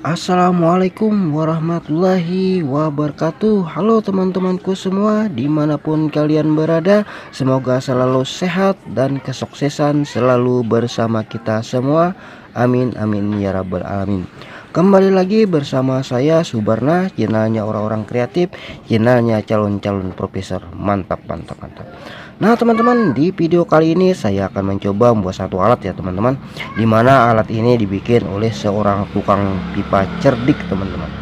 Assalamualaikum warahmatullahi wabarakatuh. Halo teman-temanku semua, dimanapun kalian berada, semoga selalu sehat dan kesuksesan selalu bersama kita semua. Amin amin ya rabbal alamin. Kembali lagi bersama saya Subarna, channelnya orang-orang kreatif, channelnya calon-calon profesor. Mantap mantap mantap. Nah teman-teman, di video kali ini saya akan mencoba membuat satu alat ya teman-teman, dimana alat ini dibikin oleh seorang tukang pipa cerdik teman-teman.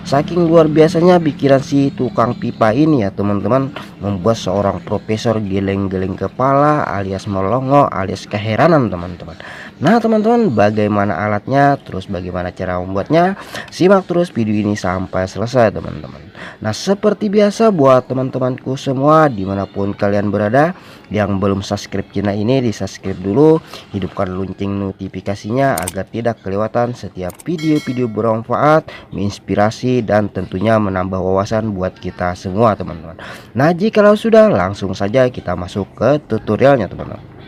Saking luar biasanya pikiran si tukang pipa ini ya teman-teman, membuat seorang profesor geleng-geleng kepala alias melongo alias keheranan teman-teman. Nah teman-teman, bagaimana alatnya, terus bagaimana cara membuatnya, simak terus video ini sampai selesai teman-teman. Nah seperti biasa, buat teman-temanku semua dimanapun kalian berada, yang belum subscribe channel ini di subscribe dulu, hidupkan lonceng notifikasinya agar tidak kelewatan setiap video-video bermanfaat, menginspirasi, dan tentunya menambah wawasan buat kita semua teman-teman. Nah jikalau sudah, langsung saja kita masuk ke tutorialnya teman-teman.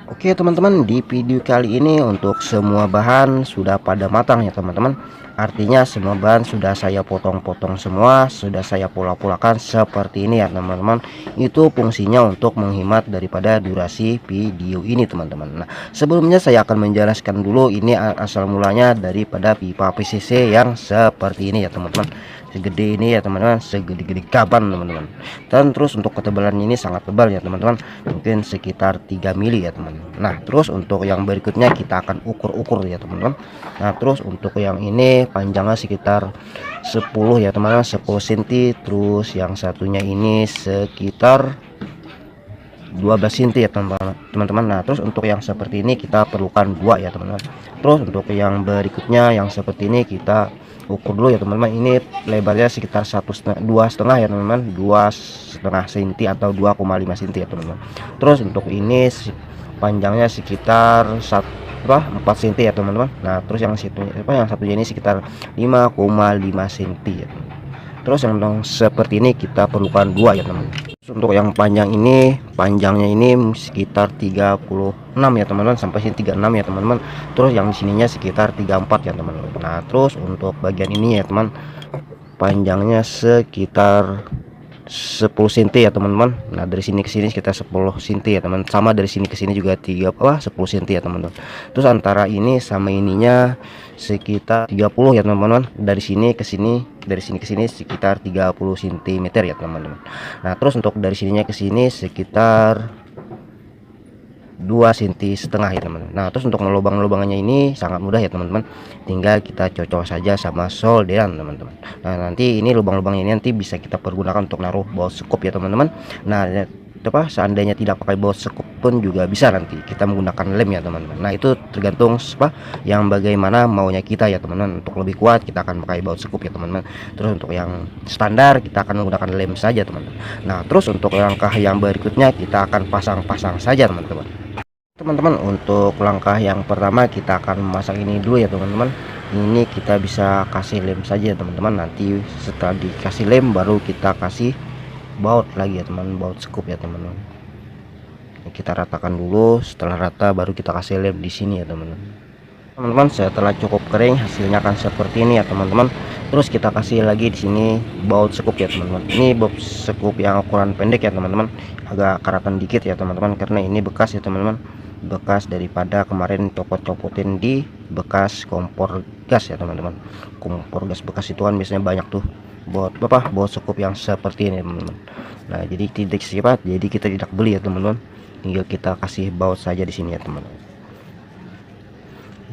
Oke teman-teman, di video kali ini untuk semua bahan sudah pada matang ya teman-teman. Artinya semua bahan sudah saya potong-potong semua, sudah saya pola-polakan seperti ini ya teman-teman. Itu fungsinya untuk menghemat daripada durasi video ini teman-teman. Nah sebelumnya saya akan menjelaskan dulu ini asal mulanya daripada pipa PCC yang seperti ini ya teman-teman. Segede ini ya teman-teman, segede-gede gaban teman-teman. Dan terus untuk ketebalan ini sangat tebal ya teman-teman, mungkin sekitar 3 mili ya teman. Nah terus untuk yang berikutnya kita akan ukur-ukur ya teman-teman. Nah terus untuk yang ini panjangnya sekitar 10 ya teman-teman, 10 cm. Terus yang satunya ini sekitar 12 cm ya teman-teman. Nah terus untuk yang seperti ini kita perlukan 2 ya teman-teman. Terus untuk yang berikutnya yang seperti ini kita ukur dulu ya teman-teman. Ini lebarnya sekitar 2,5 ya teman-teman, 2,5 cm atau 2,5 cm ya teman-teman. Terus untuk ini panjangnya sekitar 4 cm ya teman-teman. Nah terus yang satunya ini sekitar 5,5 cm ya teman. Terus yang seperti ini kita perlukan 2 ya teman-teman. Untuk yang panjang ini, panjangnya ini sekitar 36 ya teman-teman, sampai sini 36 ya teman-teman. Terus yang sininya sekitar 34 ya teman-teman. Nah terus untuk bagian ini ya teman, panjangnya sekitar 10 cm ya teman-teman. Nah dari sini ke sini sekitar 10 cm ya teman, sama dari sini ke sini juga 10 cm ya teman-teman. Terus antara ini sama ininya sekitar 30 ya teman-teman. Dari sini ke sini sekitar 30 cm ya teman-teman. Nah terus untuk dari sininya ke sini sekitar 2,5 cm ya teman-teman. Nah terus untuk lubang-lubangannya ini sangat mudah ya teman-teman, tinggal kita cocok saja sama solderan teman-teman. Nah nanti ini lubang-lubangnya ini nanti bisa kita pergunakan untuk naruh baut sekup ya teman-teman. Nah seandainya tidak pakai baut sekup pun juga bisa nanti kita menggunakan lem ya teman-teman. Nah itu tergantung yang bagaimana maunya kita ya teman-teman. Untuk lebih kuat kita akan pakai baut sekup ya teman-teman. Terus untuk yang standar kita akan menggunakan lem saja teman-teman. Nah terus untuk langkah yang berikutnya kita akan pasang-pasang saja teman-teman. Untuk langkah yang pertama kita akan memasang ini dulu ya teman-teman. Ini kita bisa kasih lem saja teman-teman. Nanti setelah dikasih lem baru kita kasih baut lagi ya teman, baut sekup ya teman-teman. Kita ratakan dulu, setelah rata baru kita kasih lem di sini ya teman-teman. Setelah cukup kering hasilnya akan seperti ini ya teman-teman. Terus kita kasih lagi di sini baut sekup ya teman-teman. Ini baut sekup yang ukuran pendek ya teman-teman, agak karatan dikit ya teman-teman, karena ini bekas ya teman-teman, bekas daripada kemarin copot-copotin di bekas kompor gas ya teman-teman. Kompor gas bekas itu kan biasanya banyak tuh baut sekup yang seperti ini teman-teman. Nah jadi tidak sifat, jadi kita tidak beli ya teman-teman, tinggal kita kasih baut saja di sini ya teman-teman.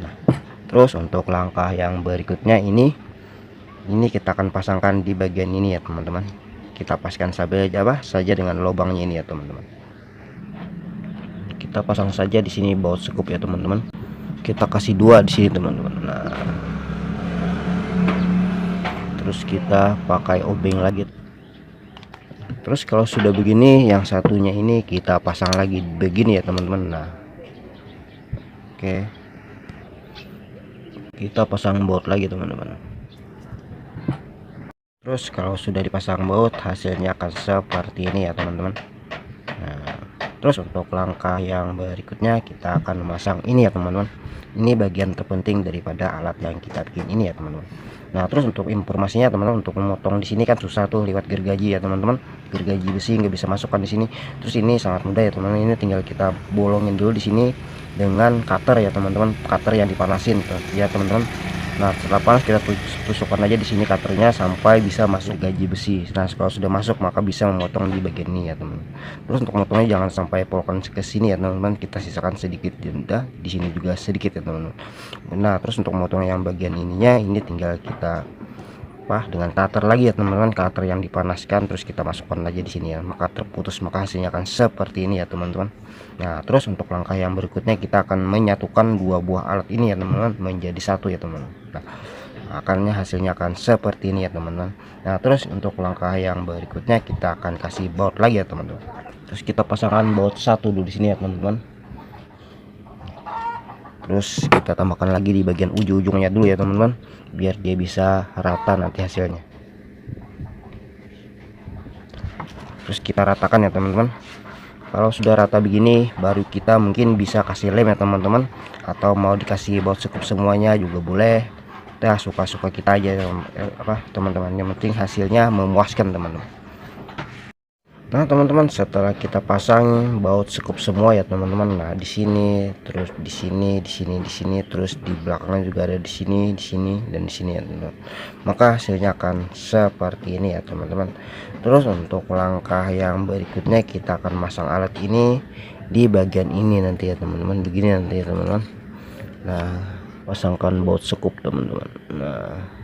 Nah terus untuk langkah yang berikutnya ini kita akan pasangkan di bagian ini ya teman-teman. Kita paskan saja dengan lubangnya ini ya teman-teman. Kita pasang saja di sini baut sekup ya teman-teman. Kita kasih 2 di sini teman-teman. Nah terus kita pakai obeng lagi. Terus kalau sudah begini, yang satunya ini kita pasang lagi begini ya teman-teman. Nah oke, kita pasang baut lagi teman-teman. Terus kalau sudah dipasang baut hasilnya akan seperti ini ya teman-teman. Nah Terus untuk langkah yang berikutnya kita akan memasang ini ya teman-teman. Ini bagian terpenting daripada alat yang kita bikin ini ya teman-teman. Nah terus untuk informasinya teman-teman, untuk memotong di sini kan susah tuh lewat gergaji ya teman-teman. Gergaji besi nggak bisa masukkan di sini. Terus ini sangat mudah ya teman-teman. Ini tinggal kita bolongin dulu di sini dengan cutter ya teman-teman, cutter yang dipanasin tuh ya teman-teman. Nah setelah panas kita tusukkan aja di sini cutternya sampai bisa masuk gaji besi. Nah kalau sudah masuk maka bisa memotong di bagian ini ya teman. Terus untuk motongnya jangan sampai polokan ke sini ya teman-teman, kita sisakan sedikit jeda di sini juga sedikit ya teman-teman. Nah terus untuk motong yang bagian ininya ini tinggal kita dengan cutter lagi ya teman-teman, cutter yang dipanaskan terus kita masukkan aja di sini ya, maka terputus, maka hasilnya akan seperti ini ya teman-teman. Nah terus untuk langkah yang berikutnya kita akan menyatukan dua buah alat ini ya teman-teman menjadi satu ya teman-teman. Nah akarnya hasilnya akan seperti ini ya teman-teman. Nah terus untuk langkah yang berikutnya kita akan kasih baut lagi ya teman-teman. Terus kita pasangkan baut satu dulu di sini ya teman-teman. Terus kita tambahkan lagi di bagian ujung-ujungnya dulu ya teman-teman, biar dia bisa rata nanti hasilnya. Terus kita ratakan ya teman-teman. Kalau sudah rata begini baru kita mungkin bisa kasih lem ya teman-teman, atau mau dikasih baut sekup semuanya juga boleh. Kita suka-suka kita aja teman-teman, yang penting hasilnya memuaskan teman-teman. Nah teman-teman, setelah kita pasang baut sekup semua ya teman-teman, nah di sini, terus di sini, di sini, di sini, terus di belakangnya juga ada di sini, dan di sini ya teman-teman. Maka hasilnya akan seperti ini ya teman-teman. Terus untuk langkah yang berikutnya kita akan masang alat ini di bagian ini nanti ya teman-teman, begini nanti ya teman-teman. Nah pasangkan baut sekup teman-teman. Nah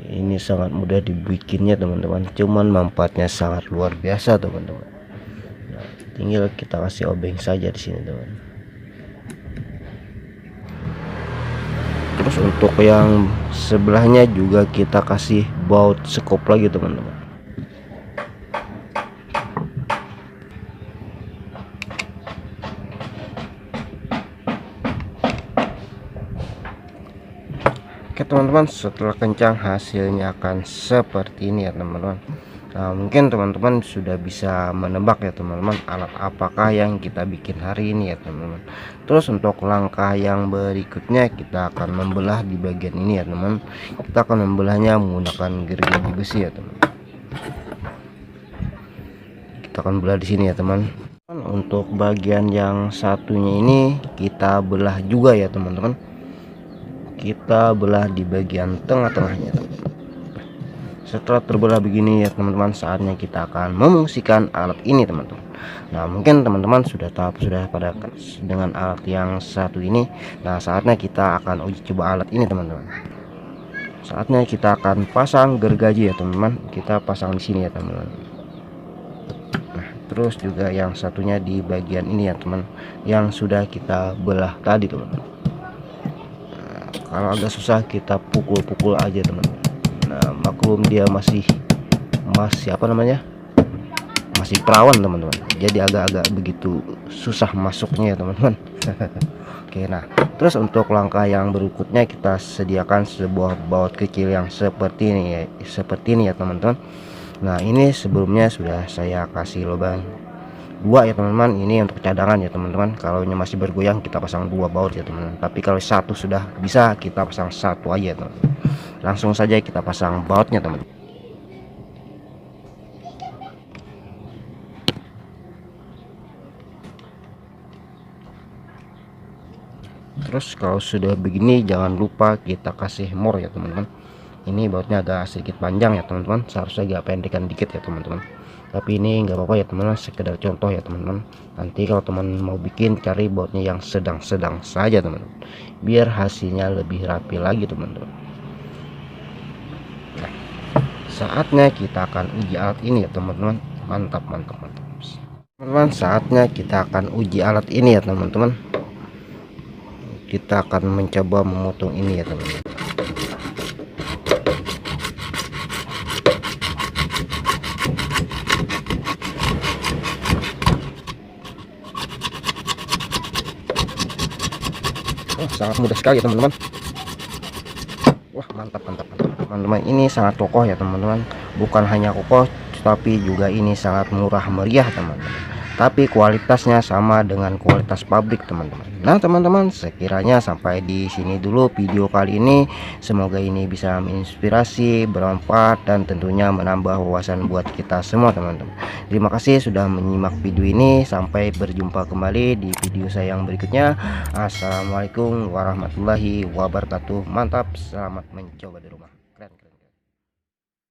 ini sangat mudah dibikinnya teman-teman, cuman manfaatnya sangat luar biasa teman-teman. Nah, tinggal kita kasih obeng saja di sini teman. Terus untuk yang sebelahnya juga kita kasih baut sekop lagi teman-teman. Oke teman-teman, setelah kencang hasilnya akan seperti ini ya teman-teman. Nah mungkin teman-teman sudah bisa menebak ya teman-teman, alat apakah yang kita bikin hari ini ya teman-teman. Terus untuk langkah yang berikutnya kita akan membelah di bagian ini ya teman. Kita akan membelahnya menggunakan gergaji besi ya teman. Kita akan belah di sini ya teman. Untuk bagian yang satunya ini kita belah juga ya teman-teman. Kita belah di bagian tengah-tengahnya. Setelah terbelah begini ya teman-teman, saatnya kita akan memungsikan alat ini teman-teman. Nah mungkin teman-teman sudah pada dengan alat yang satu ini. Nah saatnya kita akan uji coba alat ini teman-teman. Saatnya kita akan pasang gergaji ya teman-teman. Kita pasang di sini ya teman-teman. Nah terus juga yang satunya di bagian ini ya teman, yang sudah kita belah tadi teman-teman. Kalau agak susah kita pukul-pukul aja teman-teman. Nah maklum dia masih apa namanya, masih perawan teman-teman, jadi agak-agak begitu susah masuknya ya teman-teman. Oke, nah terus untuk langkah yang berikutnya kita sediakan sebuah baut kecil yang seperti ini ya teman-teman. Nah ini sebelumnya sudah saya kasih lubang dua ya teman-teman, ini untuk cadangan ya teman-teman. Kalau masih bergoyang kita pasang dua baut ya teman-teman, tapi kalau satu sudah bisa kita pasang satu aja teman-teman. Langsung saja kita pasang bautnya teman-teman. Terus kalau sudah begini jangan lupa kita kasih mor ya teman-teman. Ini bautnya agak sedikit panjang ya teman-teman, seharusnya agak pendekan dikit ya teman-teman, tapi ini nggak apa-apa ya teman-teman, sekedar contoh ya teman-teman. Nanti kalau teman mau bikin cari bautnya yang sedang-sedang saja teman-teman, biar hasilnya lebih rapi lagi teman-teman. Nah, saatnya kita akan uji alat ini ya teman-teman. Mantap teman-teman, saatnya kita akan uji alat ini ya teman-teman. Kita akan mencoba memotong ini ya teman-teman. Sangat mudah sekali ya teman-teman. Wah mantap teman-teman, ini sangat kokoh ya teman-teman. Bukan hanya kokoh tapi juga ini sangat murah meriah teman-teman. tapi kualitasnya sama dengan kualitas pabrik teman-teman. Nah teman-teman, sekiranya sampai di sini dulu video kali ini. Semoga ini bisa menginspirasi, bermanfaat, dan tentunya menambah wawasan buat kita semua teman-teman. Terima kasih sudah menyimak video ini. Sampai berjumpa kembali di video saya yang berikutnya. Assalamualaikum warahmatullahi wabarakatuh. Mantap, selamat mencoba di rumah.